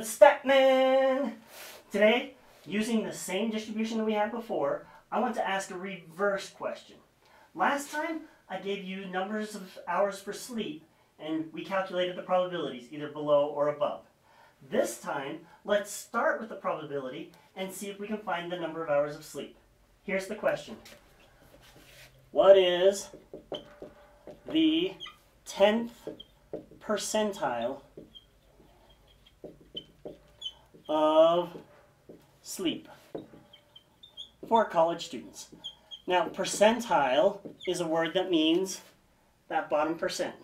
Statman! Today, using the same distribution that we had before, I want to ask a reverse question. Last time, I gave you numbers of hours for sleep, and we calculated the probabilities, either below or above. This time, let's start with the probability and see if we can find the number of hours of sleep. Here's the question. What is the 10th percentile of sleep for college students? Now, percentile is a word that means that bottom percent.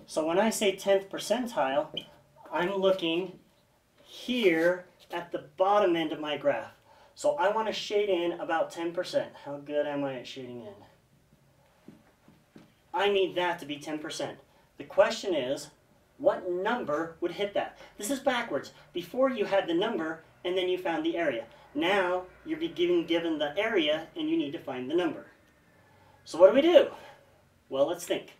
So when I say 10th percentile, I'm looking here at the bottom end of my graph. So I want to shade in about 10%. How good am I at shading in? I need that to be 10%. The question is, what number would hit that? This is backwards. Before you had the number and then you found the area. Now you're being given the area and you need to find the number. So what do? Well, let's think.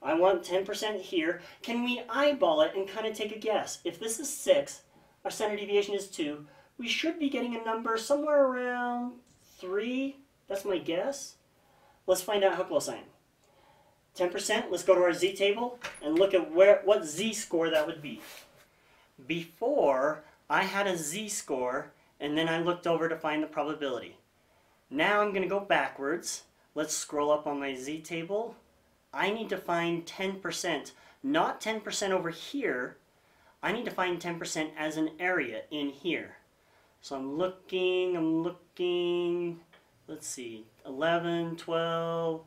I want 10% here. Can we eyeball it and kind of take a guess? If this is 6, our standard deviation is 2, we should be getting a number somewhere around 3. That's my guess. Let's find out how close I am. 10%, let's go to our z-table and look at what z-score that would be. Before, I had a z-score and then I looked over to find the probability. Now I'm going to go backwards. Let's scroll up on my z-table. I need to find 10%, not 10% over here. I need to find 10% as an area in here. So I'm looking, let's see, 11, 12,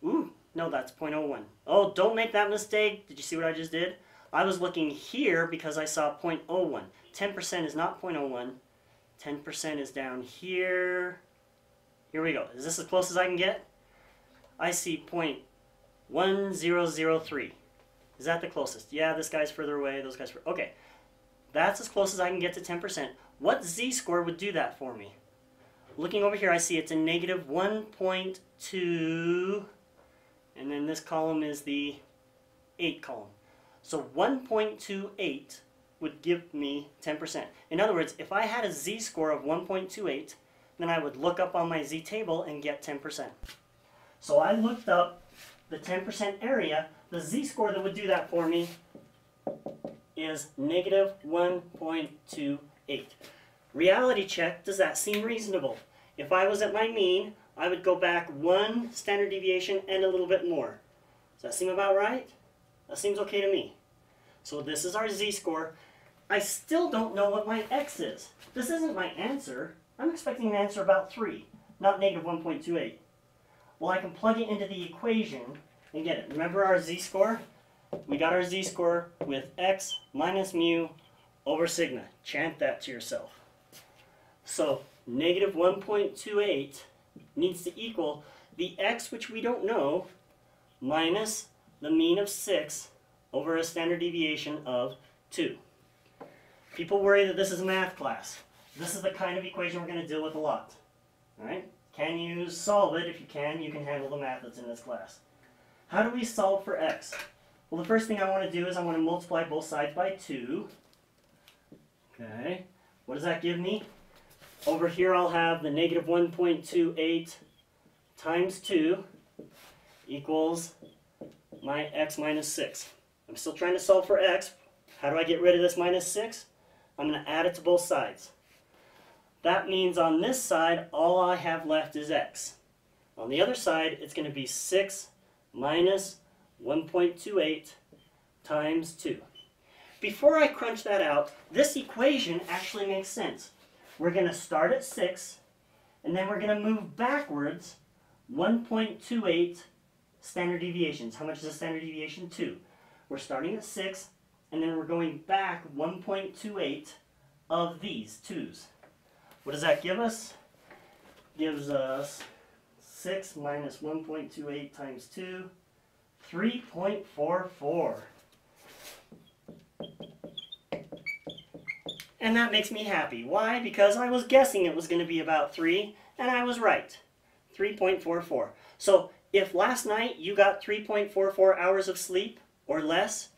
ooh, no, that's 0.01. Oh, don't make that mistake. Did you see what I just did? I was looking here because I saw 0.01. 10% is not 0.01. 10% is down here. Here we go. Is this as close as I can get? I see 0.1003. Is that the closest? Yeah, this guy's further away, those guys further. Okay, that's as close as I can get to 10%. What z-score would do that for me? Looking over here, I see it's a negative 1.2, and then this column is the 8 column. So 1.28 would give me 10%. In other words, if I had a z-score of 1.28, then I would look up on my z-table and get 10%. So I looked up the 10% area. The z-score that would do that for me is negative 1.28. Reality check, does that seem reasonable? If I was at my mean, I would go back 1 standard deviation and a little bit more. Does that seem about right? That seems okay to me. So this is our z-score. I still don't know what my x is. This isn't my answer. I'm expecting an answer about 3, not negative 1.28. Well, I can plug it into the equation and get it. Remember our z-score? We got our z-score with x minus mu over sigma. Chant that to yourself. So negative 1.28 needs to equal the x, which we don't know, minus the mean of 6 over a standard deviation of 2. People worry that this is a math class. This is the kind of equation we're going to deal with a lot. All right? Can you solve it? If you can handle the math that's in this class. How do we solve for x? Well, the first thing I want to do is I want to multiply both sides by 2. Okay. What does that give me? Over here I'll have the negative 1.28 times 2 equals my x minus 6. I'm still trying to solve for x. How do I get rid of this minus 6? I'm going to add it to both sides. That means on this side, all I have left is x. On the other side, it's going to be 6 minus 1.28 times 2. Before I crunch that out, this equation actually makes sense. We're going to start at 6, and then we're going to move backwards 1.28 standard deviations. How much is a standard deviation? 2. We're starting at 6, and then we're going back 1.28 of these 2's. What does that give us? Gives us 6 minus 1.28 times 2, 3.44. And that makes me happy. Why? Because I was guessing it was going to be about 3, and I was right. 3.44. So if last night you got 3.44 hours of sleep or less,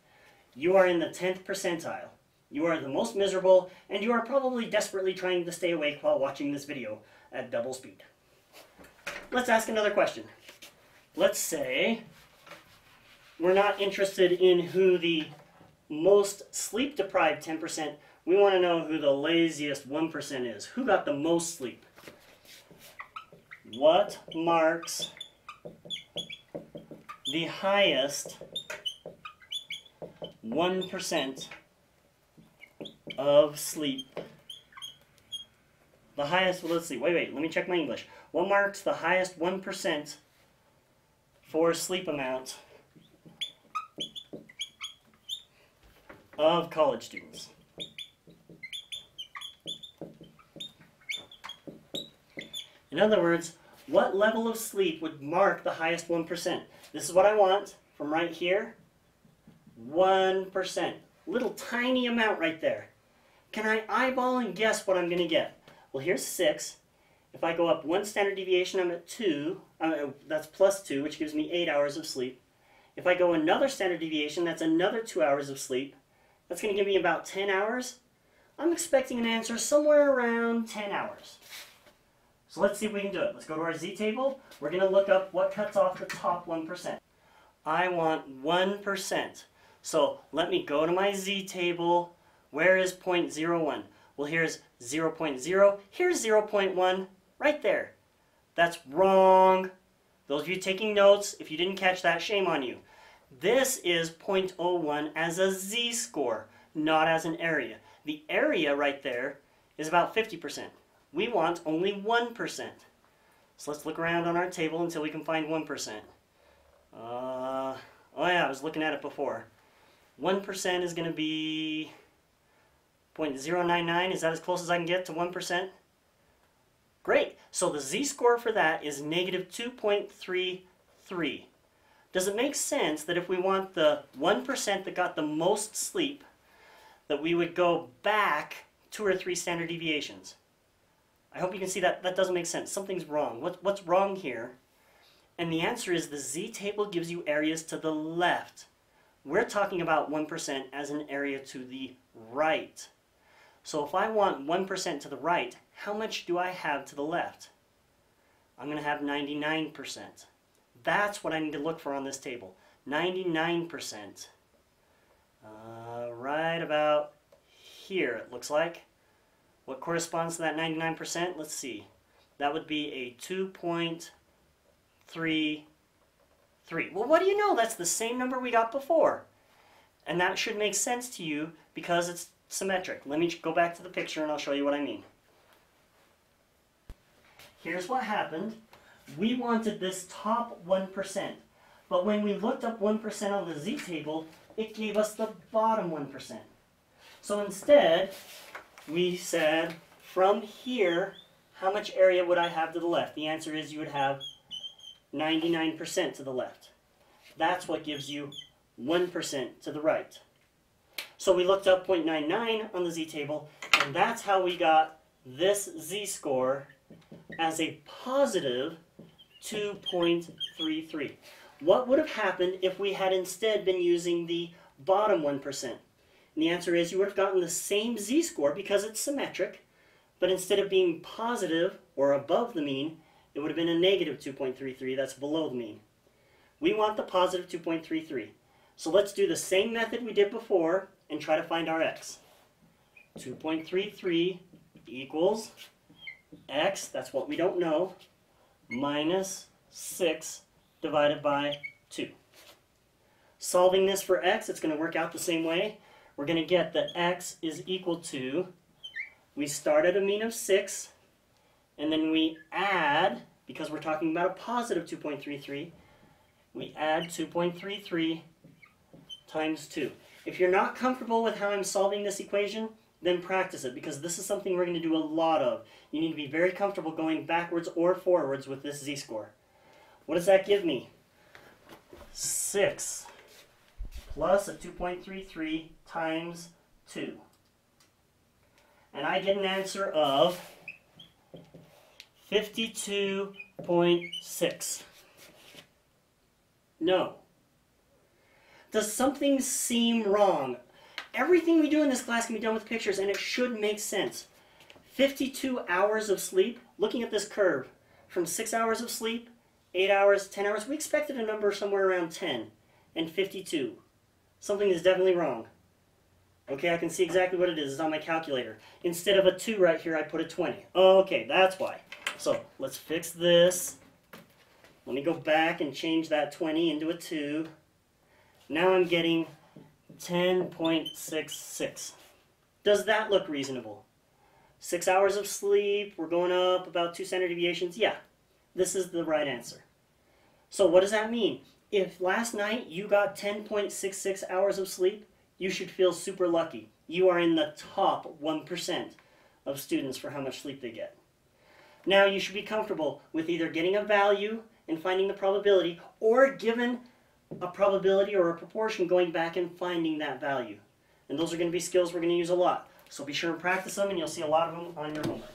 you are in the 10th percentile. You are the most miserable, and you are probably desperately trying to stay awake while watching this video at double speed. Let's ask another question. Let's say we're not interested in who the most sleep-deprived 10%. We want to know who the laziest 1% is. Who got the most sleep? What marks the highest 1% of sleep? The highest, well, let's see, wait, let me check my English. What marks the highest 1% for sleep amount of college students? In other words, what level of sleep would mark the highest 1%? This is what I want from right here. 1%. Little tiny amount right there. Can I eyeball and guess what I'm going to get? Well, here's 6. If I go up 1 standard deviation, I'm at 2. That's plus 2, which gives me 8 hours of sleep. If I go another standard deviation, that's another 2 hours of sleep. That's going to give me about 10 hours. I'm expecting an answer somewhere around 10 hours. So let's see if we can do it. Let's go to our z-table. We're going to look up what cuts off the top 1%. I want 1%. So let me go to my z-table. Where is 0.01? Well, here's 0.0. Here's 0.1 right there. That's wrong. Those of you taking notes, if you didn't catch that, shame on you. This is 0.01 as a z-score, not as an area. The area right there is about 50%. We want only 1%. So let's look around on our table until we can find 1%. Oh yeah, I was looking at it before. 1% is going to be 0.099. Is that as close as I can get to 1%? Great. So the z-score for that is negative 2.33. Does it make sense that if we want the 1% that got the most sleep, that we would go back 2 or 3 standard deviations? I hope you can see that that doesn't make sense. Something's wrong. What's wrong here? And the answer is the z-table gives you areas to the left. We're talking about 1% as an area to the right. So if I want 1% to the right, how much do I have to the left? I'm going to have 99%. That's what I need to look for on this table. 99%. Right about here, it looks like. What corresponds to that 99%? Let's see. That would be a 2.33. Well, what do you know? That's the same number we got before. And that should make sense to you because it's symmetric. Let me go back to the picture and I'll show you what I mean. Here's what happened. We wanted this top 1%. But when we looked up 1% on the z-table, it gave us the bottom 1%. So instead, we said, from here, how much area would I have to the left? The answer is you would have 99% to the left. That's what gives you 1% to the right. So we looked up 0.99 on the z-table, and that's how we got this z-score as a positive 2.33. What would have happened if we had instead been using the bottom 1%? And the answer is you would have gotten the same z-score because it's symmetric, but instead of being positive or above the mean, it would have been a negative 2.33. That's below the mean. We want the positive 2.33. So let's do the same method we did before and try to find our x. 2.33 equals x, that's what we don't know, minus 6 divided by 2. Solving this for x, it's going to work out the same way. We're going to get that x is equal to, we start at a mean of 6, and then we add, because we're talking about a positive 2.33, we add 2.33 times 2. If you're not comfortable with how I'm solving this equation, then practice it, because this is something we're going to do a lot of. You need to be very comfortable going backwards or forwards with this z-score. What does that give me? 6 plus a 2.33 times 2. And I get an answer of 52.6. No. Does something seem wrong? Everything we do in this class can be done with pictures, and it should make sense. 52 hours of sleep, looking at this curve, from 6 hours of sleep, 8 hours, 10 hours, we expected a number somewhere around 10, and 52. Something is definitely wrong. Okay, I can see exactly what it is. It's on my calculator. Instead of a 2 right here, I put a 20. Okay, that's why. So, let's fix this. Let me go back and change that 20 into a 2. Now I'm getting 10.66. Does that look reasonable? 6 hours of sleep, we're going up about 2 standard deviations. Yeah, this is the right answer. So what does that mean? If last night you got 10.66 hours of sleep, you should feel super lucky. You are in the top 1% of students for how much sleep they get. Now you should be comfortable with either getting a value and finding the probability, or given a probability or a proportion, going back and finding that value. And those are going to be skills we're going to use a lot. So be sure and practice them, and you'll see a lot of them on your homework.